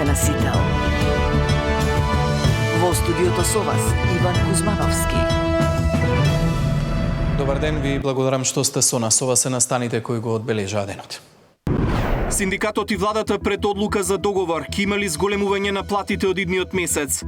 сте на Сител. Во студиото со вас Иван Кузмановски. Добар ден, ви благодарам што сте со нас. Ова се настаните кои го одбележаа денот. Синдикатот и владата пред одлука за договор ќе имали зголемување на платите од идниот месец.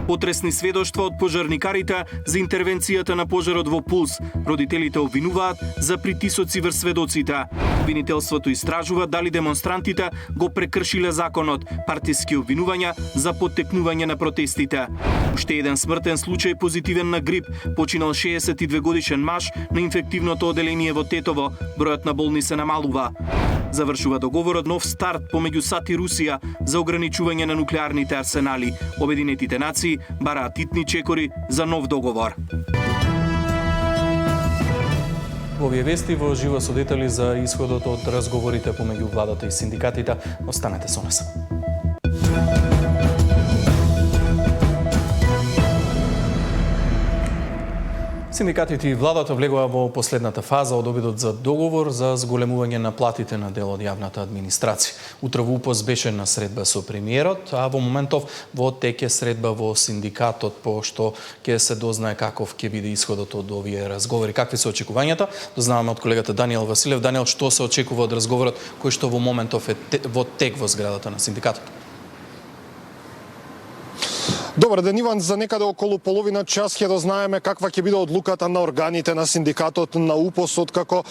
Потресни сведоштва од пожарникарите за интервенцијата на пожарот во Пулс. Родителите обвинуваат за притисоци врз сведоците. Обвинителството истражува дали демонстрантите го прекршиле законот, партиски обвинувања за поттекнување на протестите. Уште еден смртен случај позитивен на грип, починал 62 годишен маж на инфективното оделение во Тетово. Бројот на болни се намалува. Завршува договорот нов старт помеѓу САД и Русија за ограничување на нуклеарните арсенали. Обединетите нации бараат итни чекори за нов договор. Во овие вести во живо со детали за исходот од разговорите помеѓу владата и синдикатите. Останете со нас. Синдикатите и владата влегува во последната фаза од обидот за договор за зголемување на платите на дел од јавната администрација. Утре во УПОС беше на средба со премиерот, а во моментов во тек е средба во синдикатот, пошто ќе се дознае каков ќе биде исходот од овие разговори. Какви се очекувањата? Дознаваме од колегата Даниел Василев. Даниел, што се очекува од разговорот кој што во моментов е во тек во зградата на синдикатот? Добар ден, Иван. За некаде околу половина час ќе дознаеме каква ќе биде одлуката на органите на синдикатот на УПОС, откако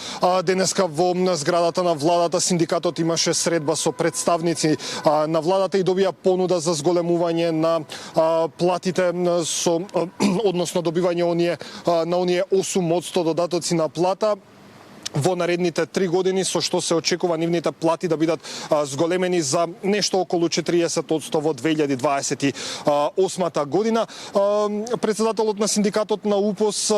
денеска во зградата на владата синдикатот имаше средба со представници на владата и добија понуда за зголемување на платите со односно добивање на оние 8% додатоци на плата во наредните 3 години, со што се очекува нивните плати да бидат зголемени за нешто околу 40% во 2028 година. Председателот на синдикатот на УПОС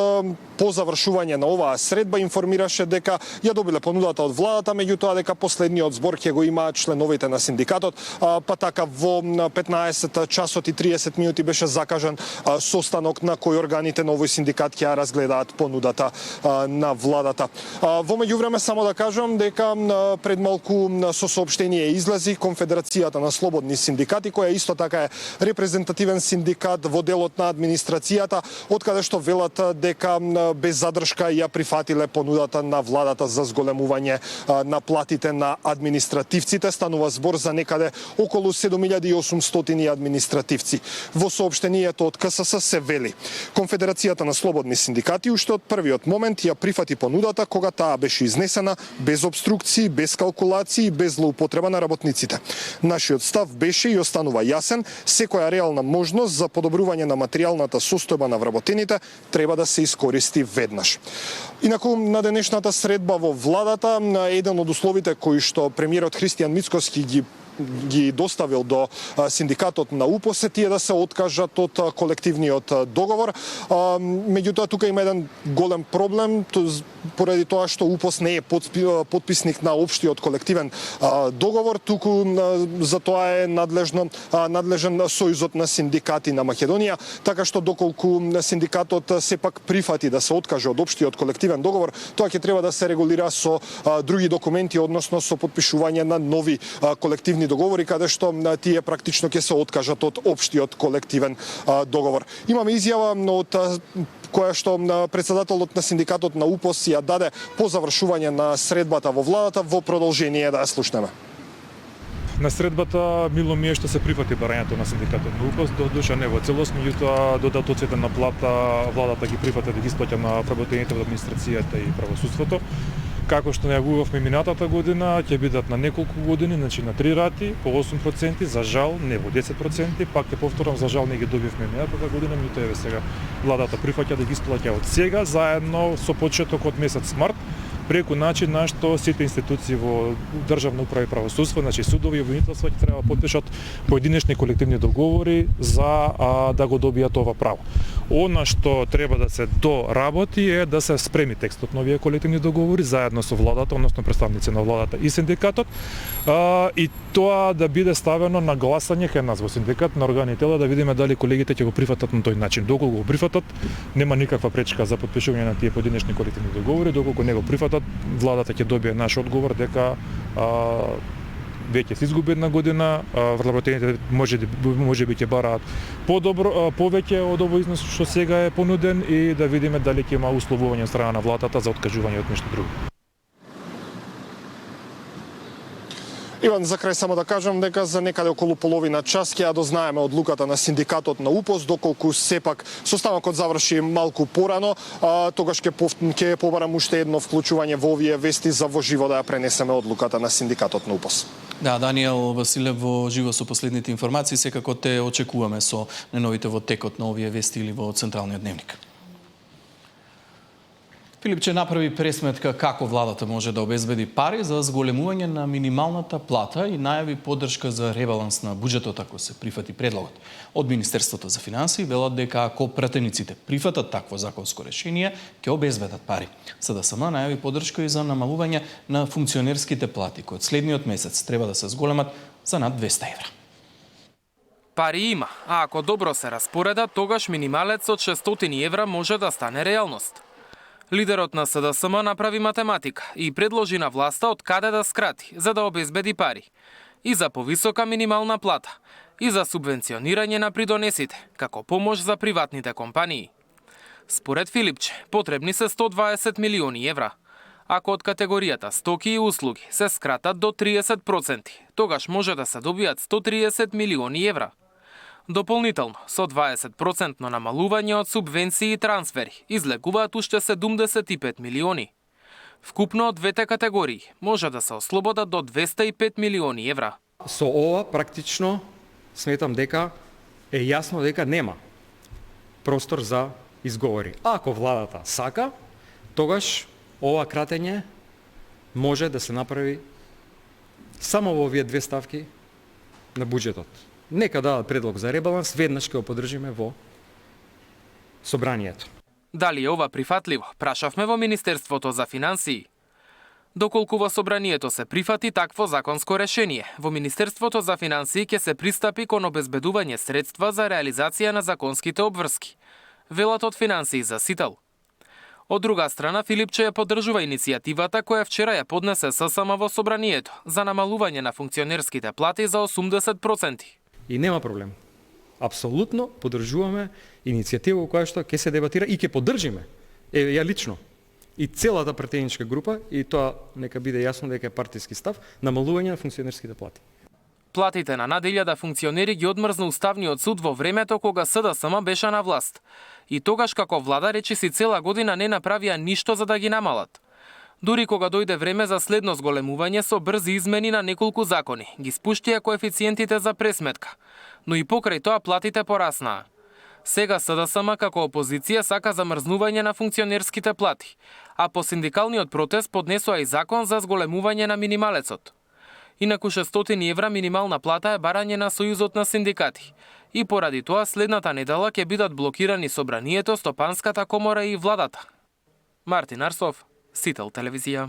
по завршување на оваа средба информираше дека ја добиле понудата од владата, меѓутоа дека последниот збор ќе го имаат членовите на синдикатот, па така во 15 часот и 30 минути беше закажан состанок на кој органите на овој синдикат ќе ја разгледаат понудата на владата. Во меѓувреме само да кажам дека пред малку со соопштение излази Конфедерацијата на слободни синдикати, која исто така е репрезентативен синдикат во делот на администрацијата, откаде што велат дека без задршка ја прифатиле понудата на владата за зголемување на платите на административците. Станува збор за некаде околу 7800 административци. Во соопштението од КСС се вели: Конфедерацијата на слободни синдикати уште од првиот момент ја прифати понудата кога таа беше изнесена без обструкции, без калкулации, без злоупотреба на работниците. Нашиот став беше и останува јасен: секоја реална можност за подобрување на материјалната состојба на вработените треба да се искористи веднаш. Инаку на денешната средба во владата, еден од условите кои што премиерот Христијан Мицкоски ги доставил до синдикатот на УПОС е тие да се откажат од колективниот договор. Меѓутоа тука има еден голем проблем, поради тоа што УПОС не е потписник на општиот колективен договор, туку за тоа е надлежен Сојузот на синдикати на Македонија, така што доколку синдикатот сепак прифати да се откаже од општиот колективен договор, тоа ќе треба да се регулира со други документи, односно со потпишување на нови колективни договори, каде што тие практично ќе се откажат од општиот колективен договор. Имаме изјава од која што председателот на синдикатот на УПОС ја даде по завршување на средбата во владата. Во продолжение да ја слушнеме. На средбата мило ми е што се прифати барањето на синдикатот на УПОС, душа не во целост, меѓутоа додатоците на плата владата ги прифати да ги исплаќа на вработените во администрацијата и правосудството. Како што најавувавме минатата година, ќе бидат на неколку години, значи на 3 рати, по 8%, за жал не во 10%, пак ќе повторам, за жал не ги добивме минатата година, меѓутоа еве сега владата прифаќа да ги исплаќа од сега, заедно со почеток од месец март, преку начин на што сите институции во државна управа и правосудство, значи судови и обвинителства, ќе треба да потпишат поединечни колективни договори за да го добијат ова право. Она што треба да се доработи е да се спреми текстот на овие колективни договори заедно со владата, односно представници на владата и синдикатот, и тоа да биде ставено на гласање кај нас во синдикат на органи и тела, да видиме дали колегите ќе го прифатат на тој начин. Доколку го прифатат, нема никаква пречка за потпишување на тие поединечни колективни договори, доколку не го прифатат, владата ќе добие наш одговор дека веќе се изгуби една година, вработените може би ќе бараат повеќе од овој износ што сега е понуден и да видиме дали ќе има условување од страна на владата за откажување од нешто друго. Иван, за крај само да кажам дека за некаде околу половина час ќе ја дознаеме одлуката на синдикатот на УПОС, доколку сепак состанокот заврши малку порано, тогаш ќе побарам уште едно вклучување во овие вести за во живо да ја пренесеме одлуката на синдикатот на УПОС. Да, Даниел Василев во живо со последните информации, секако те очекуваме со најновите во текот на овие вести или во Централниот дневник. Филипче направи пресметка како владата може да обезбеди пари за зголемување на минималната плата и најави поддршка за ребаланс на буџетот ако се прифати предлогот. Од Министерството за финансии велат дека ако пратениците прифатат такво законско решение, ќе обезбедат пари. СДСМ најави поддршка и за намалување на функционерските плати, кои од следниот месец треба да се зголемат за над 200 евра. Пари има, а ако добро се распоредат, тогаш минималец од 600 евра може да стане реалност. Лидерот на СДСМ направи математика и предложи на власта од каде да скрати за да обезбеди пари. И за повисока минимална плата, и за субвенционирање на придонесите, како помош за приватните компании. Според Филипче, потребни се 120 милиони евра. Ако од категоријата стоки и услуги се скратат до 30%, тогаш може да се добијат 130 милиони евра. Дополнително, со 20% намалување од субвенции и трансфери, излегуваат уште 75 милиони. Вкупно од двете категории може да се ослободат до 205 милиони евра. Со ова практично сметам дека е јасно дека нема простор за изговори. Ако владата сака, тогаш ова кратење може да се направи само во овие две ставки на буџетот. Нека дадат предлог за ребаланс, веднаш ќе го поддржиме во собранието. Дали е ова прифатливо? Прашавме во Министерството за финансии. Доколку во собранието се прифати такво законско решение, во Министерството за финансии ќе се пристапи кон обезбедување средства за реализација на законските обврски, велат од финансии за Сител. Од друга страна, Филипче ја поддржува иницијативата која вчера ја поднесе ССМ во собранието за намалување на функционерските плати за 80%. И нема проблем. Апсолутно поддржуваме иницијатива која што ќе се дебатира и ќе поддржиме. Ја лично. И целата пратеничка група, и тоа нека биде јасно дека е партиски став, намалување на функционерските плати. Платите на над 1000 функционери ги одмрзна Уставниот суд во времето кога СДСМ беше на власт. И тогаш како влада речиси цела година не направија ништо за да ги намалат. Дури кога дојде време за следно зголемување со брзи измени на неколку закони, ги спуштија коефициентите за пресметка, но и покрај тоа платите пораснаа. Сега СДСМ како опозиција сака замрзнување на функционерските плати, а по синдикалниот протест поднесоа и закон за зголемување на минималецот. Инаку 600 евра минимална плата е барање на Сојузот на синдикати. И поради тоа следната недела ќе бидат блокирани собранието, Стопанската комора и владата. Мартин Арсов, Сител телевизија.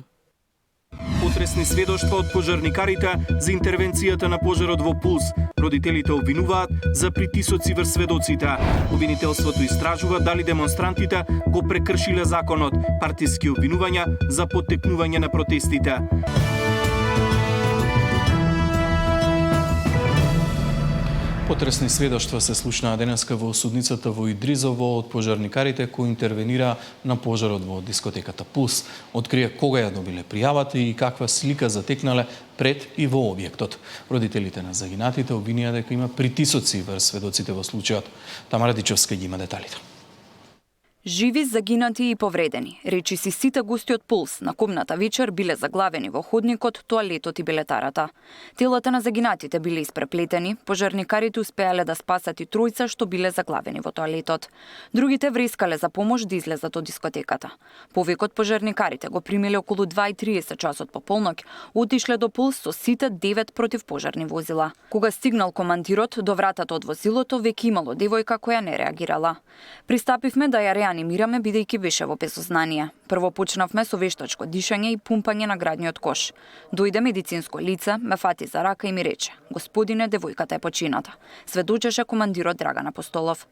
Потресни сведоштва од пожарникарите за интервенцијата на пожарот во Пулс. Родителите обвинуваат за притисоци врз сведоците. Обвинителството истражува дали демонстрантите го прекршиле законот, партиски обвинувања за поттекнување на протестите. Потресни сведоштва се слушнаа денеска во судницата во Идризово од пожарникарите кои интервенира на пожарот во дискотеката Пулс. Открија кога ја добиле пријавата и каква слика затекнале пред и во објектот. Родителите на загинатите обвинија дека има притисоци врз сведоците во случајот. Тамара Дичовска ги има деталите. Живи, загинати и повредени. Речиси сите гости од Пулс на кумната вечер биле заглавени во ходникот, тоалетот и билетарата. Телата на загинатите биле испреплетени, пожарникарите успеале да спасат и тројца што биле заглавени во тоалетот. Другите врескале за помош да излезат од дискотеката. Повикот пожарникарите го примиле околу 2:30 часот по полноќ, отишле до Пулс со сите 9 противпожарни возила. Кога стигнал командирот до вратата од возилото, веќе имало девојка која не реагирала. Пристапивме да ја реанимираме бидејќи беше во безсознание. Прво почнавме со вештачко дишање и пумпање на градниот кош. Дојде медицинско лице, ме фати за рака и ми рече: "Господине, девојката е почината", сведочеше командирот Драган Апостолов.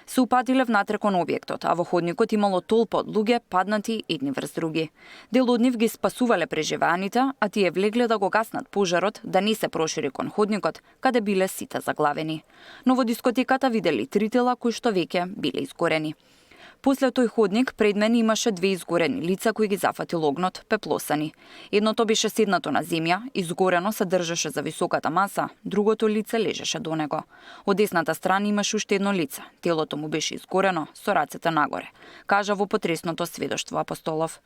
се упатиле внатре кон објектот, а во ходникот имало толпа од луѓе паднати едни врз други. Дел од нив ги спасувале преживеаните, а тие влегле да го гаснат пожарот, да не се прошири кон ходникот, каде биле сите заглавени. Но во дискотеката видели 3 тела кои што веќе биле изгорени. После тој ходник пред мене имаше 2 изгорени лица кои ги зафатил огнот, пеплосани. Едното беше седнато на земја, изгорено се држеше за високата маса, другото лице лежеше до него. Од десната страна имаше уште едно лице. Телото му беше изгорено, со рацете нагоре, кажа во потресното сведоштво Апостолов.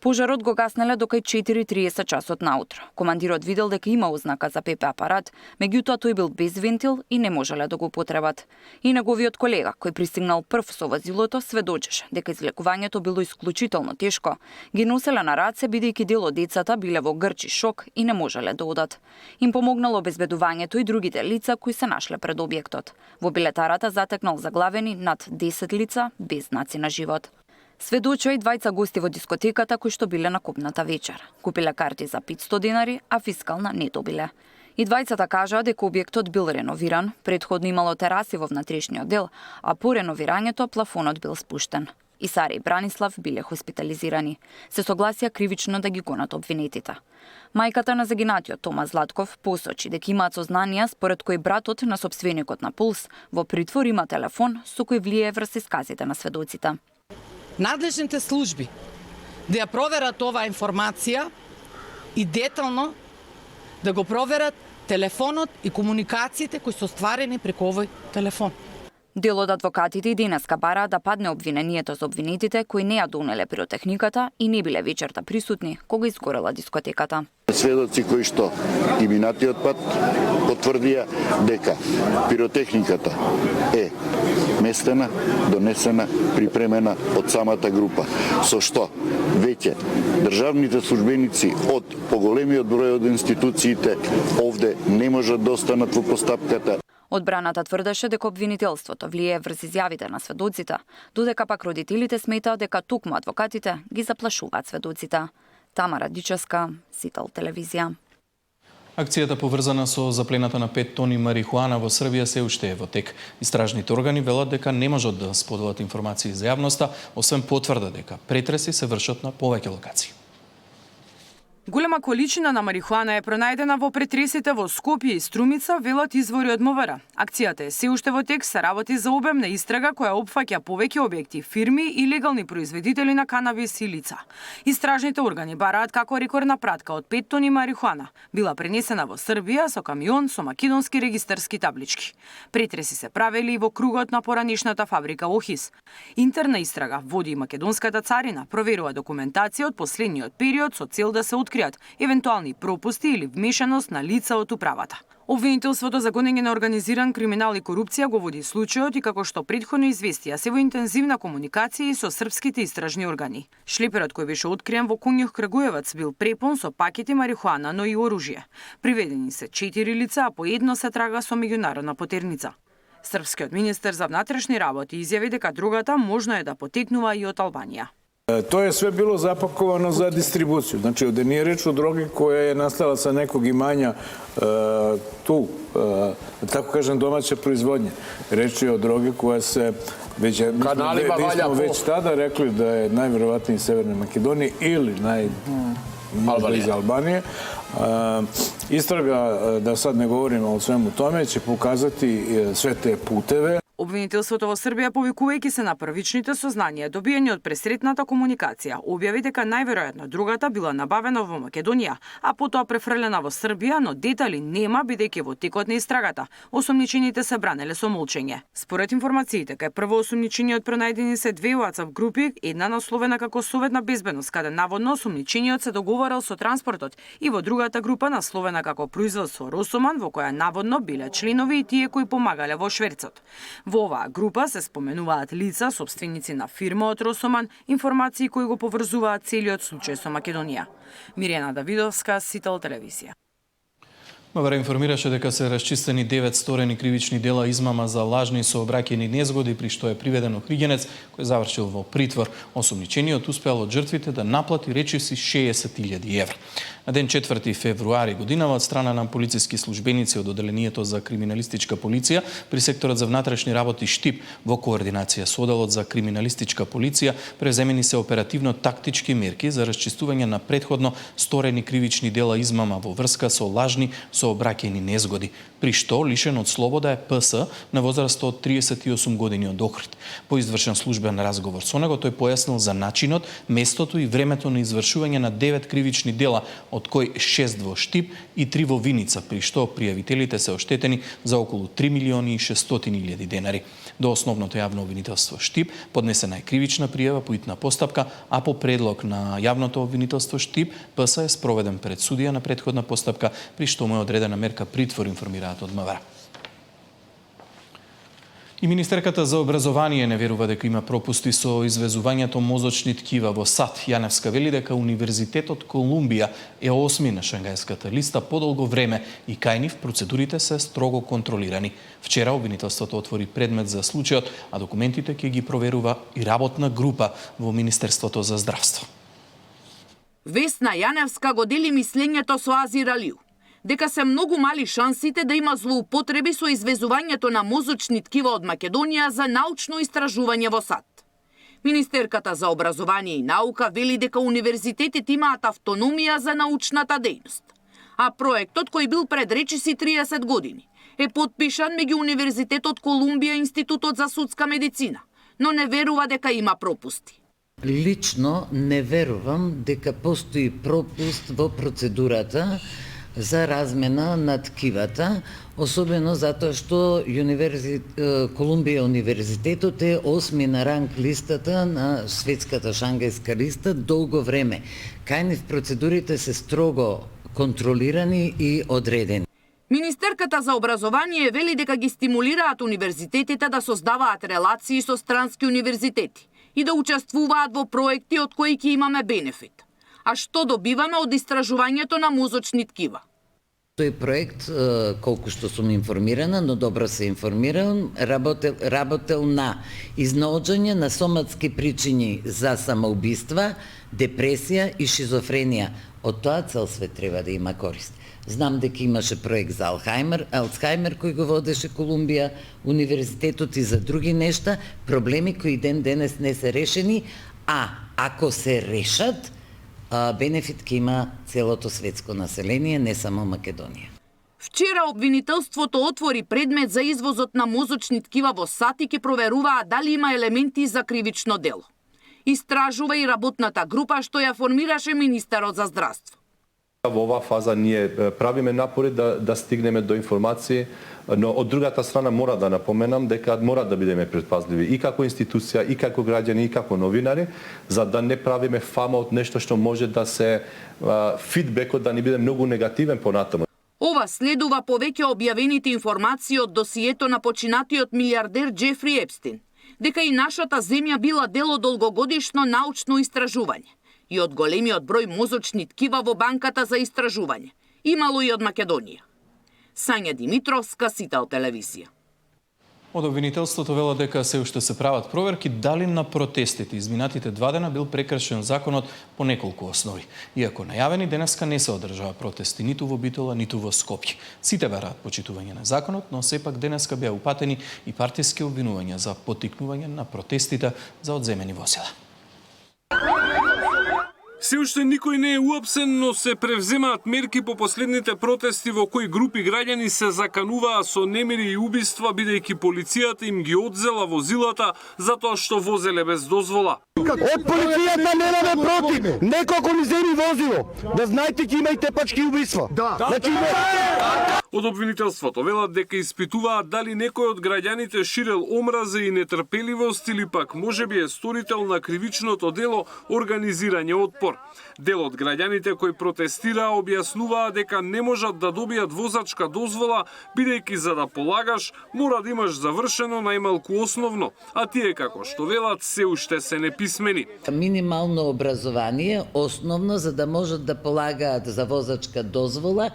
Пожарот го гаснеле до кај 4:30 часот наутро. Командирот видел дека има ознака за ПП апарат, меѓутоа тој бил без вентил и не можеле да го потребат. И неговиот колега, кој пристигнал прв со возилото, сведочеше дека излекувањето било исклучително тешко. Ги носеле на раце бидејќи дел од децата биле во грчи шок и не можеле да одат. Им помогнало обезбедувањето и другите лица кои се нашле пред објектот. Во билетарата затекнал заглавени над 10 лица без знаци на живот. Сведочува и двајца гости во дискотеката кои што биле на купната вечер. Купиле карти за 500 денари, а фискална не добиле. И двајцата кажаа дека објектот бил реновиран, претходно имало тераси во внатрешниот дел, а по реновирањето плафонот бил спуштен. И Сара и Бранислав биле хоспитализирани. Се согласија кривично да ги гонат обвинетите. Мајката на загинатиот Тома Златков посочи дека имаат сознанија според кој братот на сопственикот на Пулс во притвор има телефон со кој влие врз исказите на сведоците. Надлежните служби да ја проверат оваа информација и детално да го проверат телефонот и комуникациите кои се остварени преку овој телефон. Дел од адвокатите и денеска бараа да падне обвинението за обвинетите кои не ја донеле пиротехниката и не биле вечерта присутни кога изгорела дискотеката. Сведоци кои што и минатиот пат потврдија дека пиротехниката е местена, донесена, припремена од самата група, со што веќе државните службеници од поголемиот број од институциите овде не можат да останат во постапката. Одбраната тврдеше дека обвинителството влие врз изјавите на сведоците, додека пак родителите сметаат дека токму адвокатите ги заплашуваат сведоците. Тамара Дичевска, Сител телевизија. Акцијата поврзана со заплената на 5 тони марихуана во Србија се уште е во тек. Истражните органи велат дека не можат да споделат информации за јавноста, освен потврда дека претреси се вршат на повеќе локации. Голема количина на марихуана е пронајдена во претресите во Скопје и Струмица, велат извори од МВР. Акцијата е се уште во тек, се работи за обемна истрага која опфаќа повеќе објекти, фирми и легални производители на канабис и лица. Истражните органи бараат како рекордна пратка од 5 тони марихуана била пренесена во Србија со камион со македонски регистарски таблички. Претреси се правели и во кругот на поранишната фабрика Охис. Интерна истрага води и македонската царина, проверува документација од последниот период со цел да се откријат евентуални пропусти или вмешаност на лица од управата. Обвинителството за гонење на организиран криминал и корупција го води случајот и како што претходно известија се во интензивна комуникација и со српските истражни органи. Шлеперот кој беше откриен во Конјух Крагуевац бил препон со пакети марихуана, но и оружје. Приведени се 4 лица, а по едно се трага со меѓународна потерница. Српскиот министер за внатрешни работи изјави дека дрогата можно е да потекнува и од Албанија. Тоа е све било запаковано за дистрибуцiju. Znači, ovde nije reč o drogi koja je nastala sa nekog imanja tu, tako kažem, domaće proizvodnje. Reč je o drogi koja se već, mi smo već tada rekli da je najverovatnije iz Severne Makedonije ili iz Albanije. Istraga, da sad ne govorimo o svemu tome, će pokazati sve te puteve. Обвинителството во Србија, повикувајќи се на првичните сознанија добиени од пресретната комуникација, објави дека најверојатно другата била набавена во Македонија, а потоа префрлена во Србија, но детали нема бидејќи во текот на истрагата осумничените се бранеле со молчење. Според информациите, кај првоосумничениот пронајдени се 2 WhatsApp групи, една насловена како Совет на безбедност, каде наводно осумничениот се договарал со транспортот, и во другата група насловена како Производство Росоман, во која наводно биле членови и тие кои помагале во шверцот. Во оваа група се споменуваат лица, собственици на фирма од Росоман, информации кои го поврзуваат целиот случај со Македонија. Мирена Давидовска, Сител телевизија. МВР информираше дека се расчистени 9 сторени кривични дела измама за лажни сообраќајни незгоди, при што е приведен окригенец кој завршил во притвор. Осумничениот успеал од жртвите да наплати речиси 60.000 евра. На ден 4 февруари годинава од страна на полициски службеници од Оделението за криминалистичка полиција при секторот за внатрешни работи Штип во координација со Оделот за криминалистичка полиција преземени се оперативно-тактички мерки за расчистување на претходно сторени кривични дела измама во врска со лажни сообраќајни незгоди, при што лишен од слобода е ПС на возраст од 38 години од Охрид. По извршен службен разговор со него, тој појаснил за начинот, местото и времето на извршување на 9 кривични дела, од кои 6 во Штип и 3 во Виница, при што пријавителите се оштетени за околу 3.600.000 денари. До основното јавно обвинителство Штип поднесена е кривична пријава по итна постапка, а по предлог на јавното обвинителство Штип, ПС е спроведен пред судија на претходна постапка, при што му е одредена мерка притвор, информираат од МВР. И министерката за образование не верува дека има пропусти со извезувањето мозочни ткива во САД. Јаневска вели дека Универзитетот Колумбија е 8 на шангајската листа подолго време и кај нив процедурите се строго контролирани. Вчера обвинителството отвори предмет за случајот, а документите ќе ги проверува и работна група во Министерството за здравство. Весна Јаневска го дели мислењето со Азир Алиу, дека се многу мали шансите да има злоупотреби со извезувањето на мозочни ткива од Македонија за научно истражување во САД. Министерката за образование и наука вели дека универзитетите имаат автономија за научната дејност, а проектот кој бил пред речиси 30 години е потпишан меѓу Универзитетот Колумбија и Институтот за судска медицина, но не верува дека има пропусти. Лично не верувам дека постои пропуст во процедурата за размена на ткивата, особено затоа што Колумбија универзитетот е 8 на ранг листата на светската шангајска листа долго време. Кај нив процедурите се строго контролирани и одредени. Министерката за образование вели дека ги стимулираат универзитетите да создаваат релации со странски универзитети и да учествуваат во проекти од кои ќе имаме бенефит. А што добиваме од истражувањето на мозочни ткива? Тој проект, колку што сум информирана, но добро се информирам, работел на изнаоѓање на соматски причини за самоубиства, депресија и шизофренија. Од тоа цел свет треба да има корист. Знам дека имаше проект за Алцхаймер кој го водеше Колумбија, универзитетот и за други нешта, проблеми кои ден денес не се решени, а ако се решат, бенефит ќе има целото светско население, не само Македонија. Вчера обвинителството отвори предмет за извозот на мозочни ткива во САД и ќе проверуваат дали има елементи за кривично дело. Истражува и работната група што ја формираше министерот за здравство. Во оваа фаза ние правиме напори да стигнеме до информации, но од другата страна мора да напоменам дека мора да бидеме предпазливи и како институција, и како граѓани, и како новинари, за да не правиме фама од нешто што може да се фидбекот да ни биде многу негативен понатаму. Ова следува повеќе објавените информации од досието на починатиот милиардер Джефри Епстин, дека и нашата земја била дел од долгогодишно научно истражување и од големиот број мозочни ткива во банката за истражување. Имало и од Македонија. Сања Димитровска, Сител телевизија. Од обвинителството велат дека се уште се прават проверки дали на протестите изминатите 2 дена бил прекршен законот по неколку основи. Иако најавени, денеска не се одржаа протести ниту во Битола, ниту во Скопје. Сите бараат почитување на законот, но сепак денеска беа упатени и партиски обвинувања за поттикнување на протестите за одземени возила. Се уште никој не е уапсен, но се превземаат мерки по последните протести во кои групи граѓани се закануваа со немири и убиства, бидејќи полицијата им ги одзела возилата затоа што возеле без дозвола. Од полицијата немаме против. Некој ако ни земи возило, да знаете ќе има и тепачки убиства. Од обвинителството велат дека испитуваат дали некој од граѓаните ширел омраза и нетрпеливост или пак можеби е сторител на кривичното дело организирање отпор. Дел од граѓаните кои протестираа објаснуваа дека не можат да добијат возачка дозвола, бидејќи за да полагаш мора да имаш завршено најмалку основно, а тие како што велат се уште се неписмени. Минимално образование, основно за да можат да полагаат за возачка дозвола,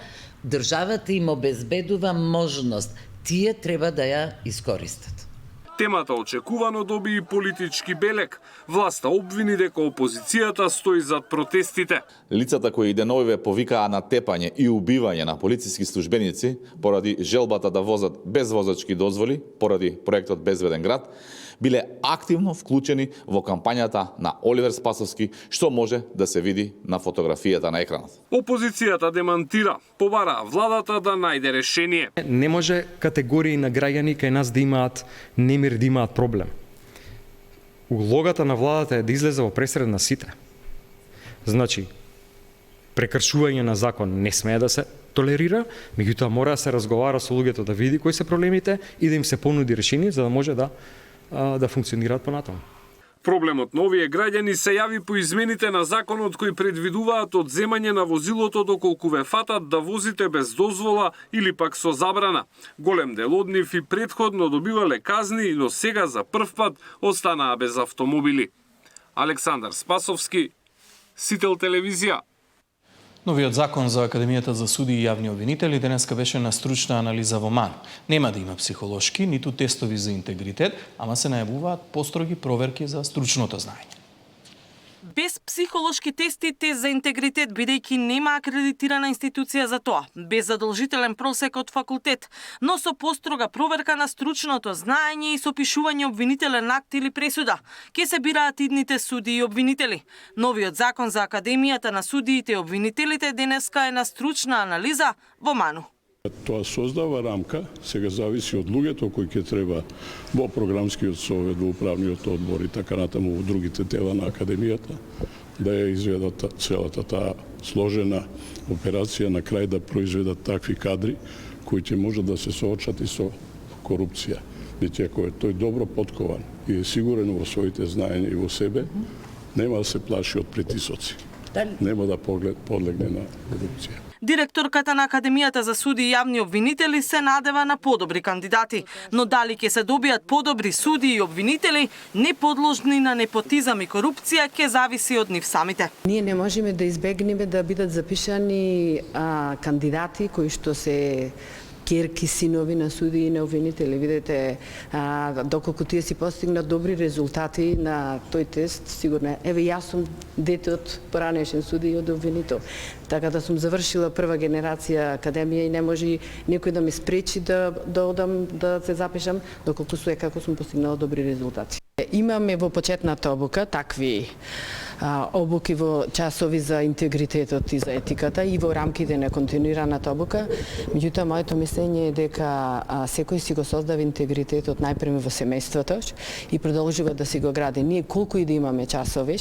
државата им обезбедува можност. Тие треба да ја искористат. Темата очекувано доби и политички белег. Власта обвини дека опозицијата стои зад протестите. Лицата кои деновиве повикаа на тепање и убивање на полициски службеници поради желбата да возат без возачки дозволи, поради проектот Безбеден град, биле активно вклучени во кампањата на Оливер Спасовски, што може да се види на фотографијата на екранот. Опозицијата демантира, побара владата да најде решение. Не може категории на граѓани кај нас да имаат немир, да имаат проблем. Улогата на владата е да излезе во пресред на сите. Значи, прекршување на закон не смее да се толерира, меѓутоа мора да се разговара со луѓето да види кои се проблемите и да им се понуди решение за да може да функционираат понатаму. Проблемот на овие граѓани се јави по измените на законот кои предвидуваат одземање на возилото доколку ве фатат да возите без дозвола или пак со забрана. Голем дел од нив и претходно добивале казни, но сега за прв пат останаа без автомобили. Александар Спасовски, Сител телевизија. Новиот закон за Академијата за суди и јавни обвинители денеска беше на стручна анализа во МАН. Нема да има психолошки, ниту тестови за интегритет, ама се најавуваат построги проверки за стручното знаење. Без психолошки тести, тест за интегритет, бидејќи нема акредитирана институција за тоа, без задолжителен просек од факултет, но со построга проверка на стручното знаење и со пишување обвинителен акт или пресуда, ке се бираат идните суди и обвинители. Новиот закон за Академијата на судиите и обвинителите денеска е на стручна анализа во МАНу. Тоа создава рамка, сега зависи од луѓето кои ќе треба во програмскиот совет, во управниот одбор и така натаму во другите тела на Академијата, да ја изведат целата таа сложена операција, на крај да произведат такви кадри кои ќе можат да се соочат и со корупција. Бидејќи ако е тој добро подкован и е сигурен во своите знаења и во себе, нема да се плаши од притисоци. Нема да подлегне на корупција. Директорката на Академијата за суди и јавни обвинители се надева на подобри кандидати, но дали ќе се добијат подобри суди и обвинители, не подложни на непотизам и корупција, ќе зависи од нив самите. Ние не можеме да избегнеме да бидат запишани кандидати кои што се керки, синови на суди и на обвинители. Видете, доколку тие си постигнат добри резултати на тој тест, сигурно еве јас сум дете од поранешен суди и од обвинител. Така да сум завршила прва генерација академија и не може некој да ме спречи да одам да се запишам, доколку како сум постигнала добри резултати. Имаме во почетната обука такви обуки во часови за интегритетот и за етиката и во рамките на континуираната обука. Меѓутоа, моето мислење е дека секој си го создава интегритетот најпреми во семејството и продолжува да си го гради. Ние колку и да имаме часови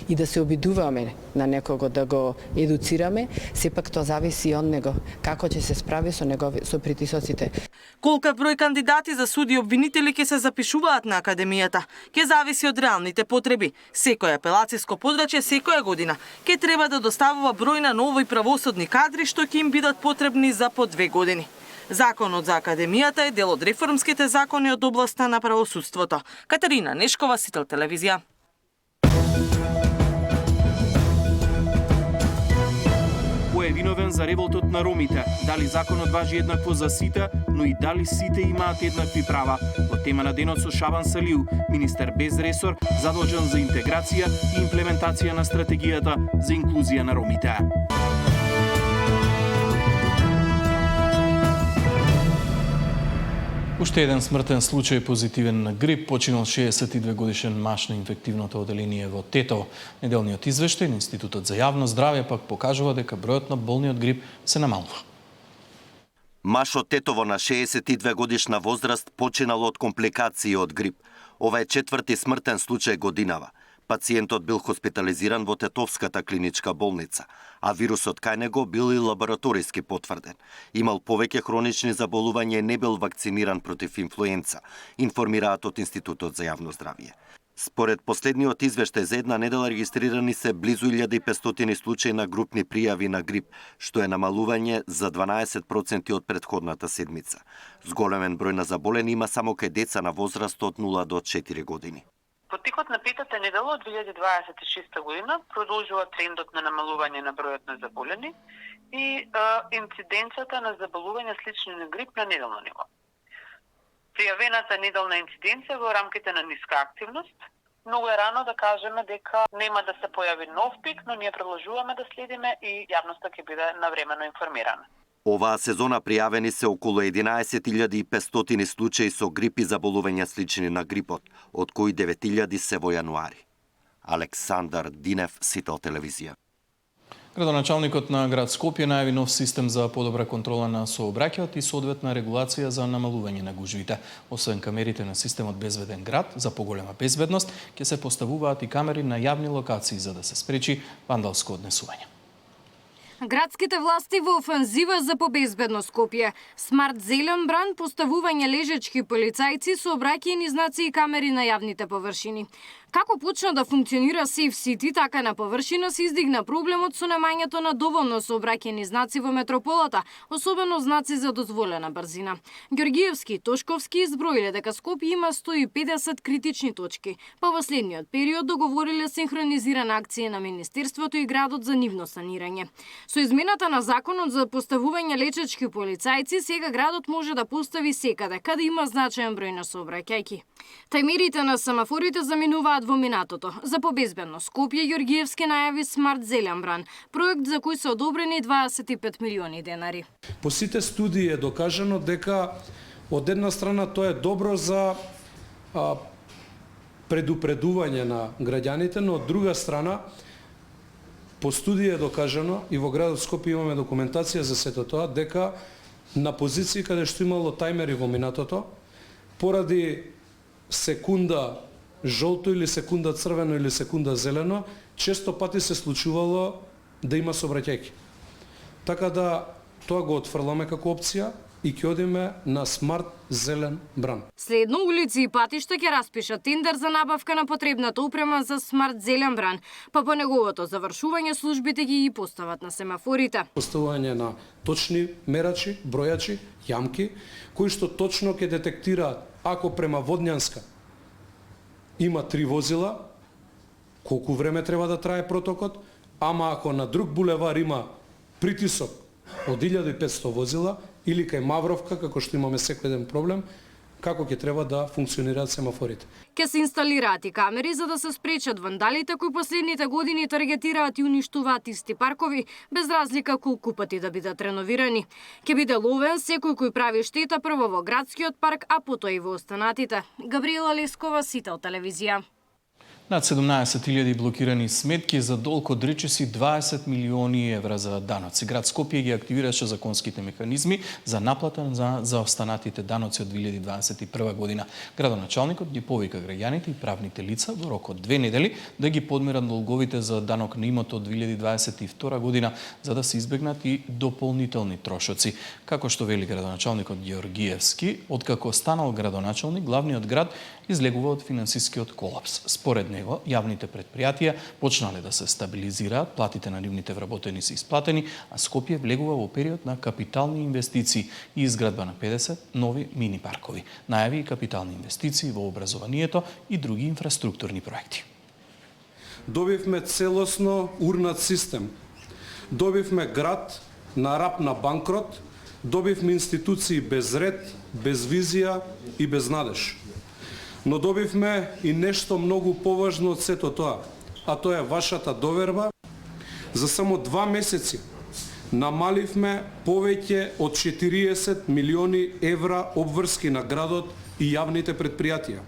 и да се обидуваме на некого да го едуцираме, сепак тоа зависи од него, како ќе се справи со притисоците. Колка број кандидати за суди и обвинители ќе се запишуваат на Академијата, ќе зависи од реалните потреби. Секој апелациско подрачје секоја година ќе треба да доставува број на нови правосудни кадри што ќе им бидат потребни за по 2 години. Законот за Академијата е дел од реформските закони од областа на правосудството. Катерина Нешкова, Сител телевизија. Кој е виновен за револтот на ромите? Дали законот важи еднакво за сите, но и дали сите имаат еднакви права? Во тема на денот со Шабан Салиу, министер без ресор, задолжен за интеграција и имплементација на стратегијата за инклузија на ромите. Уште еден смртен случај позитивен на грип, починал 62 годишен маж на инфективното оделение во Тетово. Неделниот извештај на Институтот за јавно здравје пак покажува дека бројот на болни од грип се намалува. Маж од Тетово на 62 годишна возраст починал од компликации од грип. Ова е четврти смртен случај годинава. Пациентот бил хоспитализиран во Тетовската клиничка болница, а вирусот кај него бил и лабораториски потврден. Имал повеќе хронични заболувања и не бил вакциниран против инфлуенца, информираат од Институтот за јавно здравје. Според последниот извештај за една недела регистрирани се близу 1500 случаи на групни пријави на грип, што е намалување за 12% од претходната седмица. Зголемен број на заболени има само кај деца на возраст од 0 до 4 години. По текот на петата недела од 2026 година продолжува трендот на намалување на бројот на заболени и инциденцата на заболувања слични на грип на неделно ниво. Најавената неделна инциденција во рамките на ниска активност. Многу е рано да кажеме дека нема да се појави нов пик, но ние продолжуваме да следиме и јавноста ќе биде навремено информирана. Оваа сезона пријавени се околу 11.500 случаи со грип и заболувања слични на грипот, од кои 9.000 се во јануари. Александар Динев, Сител телевизија. Градоначалникот на град Скопје најави нов систем за подобра контрола на сообраќајот и соодветна регулација за намалување на гужвите. Освен камерите на системот Безбеден град, за поголема безбедност, ќе се поставуваат и камери на јавни локации за да се спречи вандалско однесување. Градските власти во офанзива за побезбедно Скопје. Смарт зелен бран, поставување лежечки полицајци, сообраќајни знаци и камери на јавните површини. Како почна да функционира Safe City, така на површина се издигна проблемот со немањето на доволно сообраќајни знаци во метрополата, особено знаци за дозволена брзина. Ѓоргиевски и Тошковски изброиле дека Скопје има 150 критични точки. Па во следниот период договориле синхронизирана акција на Министерството и градот за нивно санирање. Со измената на законот за поставување лечечки полицајци, сега градот може да постави секаде, каде има значаен број на сообраќајки. Тајмерите на семафорите заминуваат во минатото. За побезбедно Скопје Ѓоргиевски најави Смарт зелен бран, проект за кој се одобрени 25 милиони денари. По сите студии е докажано дека од една страна тоа е добро за предупредување на граѓаните, но од друга страна по студија е докажано и во градот Скопје имаме документација за сето тоа дека на позиции каде што имало тајмери во минатото, поради секунда жолто или секунда црвено или секунда зелено, често пати се случувало да има сообраќајки. Така да тоа го отфрламе како опција и ќе одиме на смарт зелен бран. Следно улици и патишта ќе распишат тендер за набавка на потребната опрема за смарт зелен бран, па по неговото завршување службите ги постават на семафорите. Поставување на точни мерачи, бројачи, јамки, кои што точно ќе детектираат ако према Водњанска има 3 возила, колку време треба да трае протокот, ама ако на друг булевар има притисок од 1500 возила, или кај Мавровка, како што имаме секој ден проблем, како ќе треба да функционираат семафорите. Ке се инсталираат и камери за да се спречат вандалите кои последните години таргетираат и уништуваат исти паркови, без разлика колку пати да бидат реновирани. Ке биде ловен секој кој прави штета прво во градскиот парк, а потоа и во останатите. Габриела Лескова, Сител телевизија. Над 17.000 блокирани сметки за долг од речиси 20 милиони евра за даноци. Град Скопје ги активираше законските механизми за наплата за останатите даноци од 2021 година. Градоначалникот ги повика граѓаните и правните лица во рок од 2 недели да ги подмират долговите за данок на имот од 2022 година, за да се избегнат и дополнителни трошоци. Како што вели градоначалникот Ѓоргиевски, откако станал градоначалник, главниот град излегува од финансискиот колапс. Според него, јавните предпријатија почнале да се стабилизираат, платите на нивните вработени се исплатени, а Скопје влегува во период на капитални инвестиции и изградба на 50 нови мини паркови. Најави и капитални инвестиции во образованието и други инфраструктурни проекти. Добивме целосно урнат систем. Добивме град на рап на банкрот, добивме институции без ред, без визија и без надеж. Но добивме и нешто многу поважно од сето тоа, а тоа е вашата доверба. За само 2 месеци намаливме повеќе од 40 милиони евра обврски на градот и јавните предпријатија.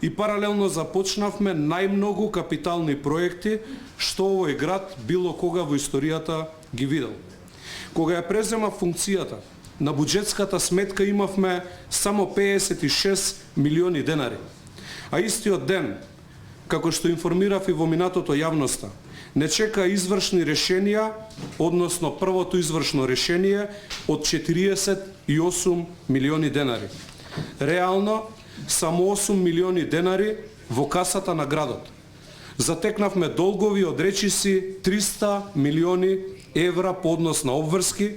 И паралелно започнавме најмногу капитални проекти што овој град било кога во историјата ги видел. Кога ја презема функцијата, на буџетската сметка имавме само 56 милиони денари. А истиот ден, како што информирав и во минатото јавноста, не чека извршни решенија, односно првото извршно решение од 48 милиони денари. Реално, само 8 милиони денари во касата на градот. Затекнавме долгови од речиси 300 милиони евра по однос на обврски.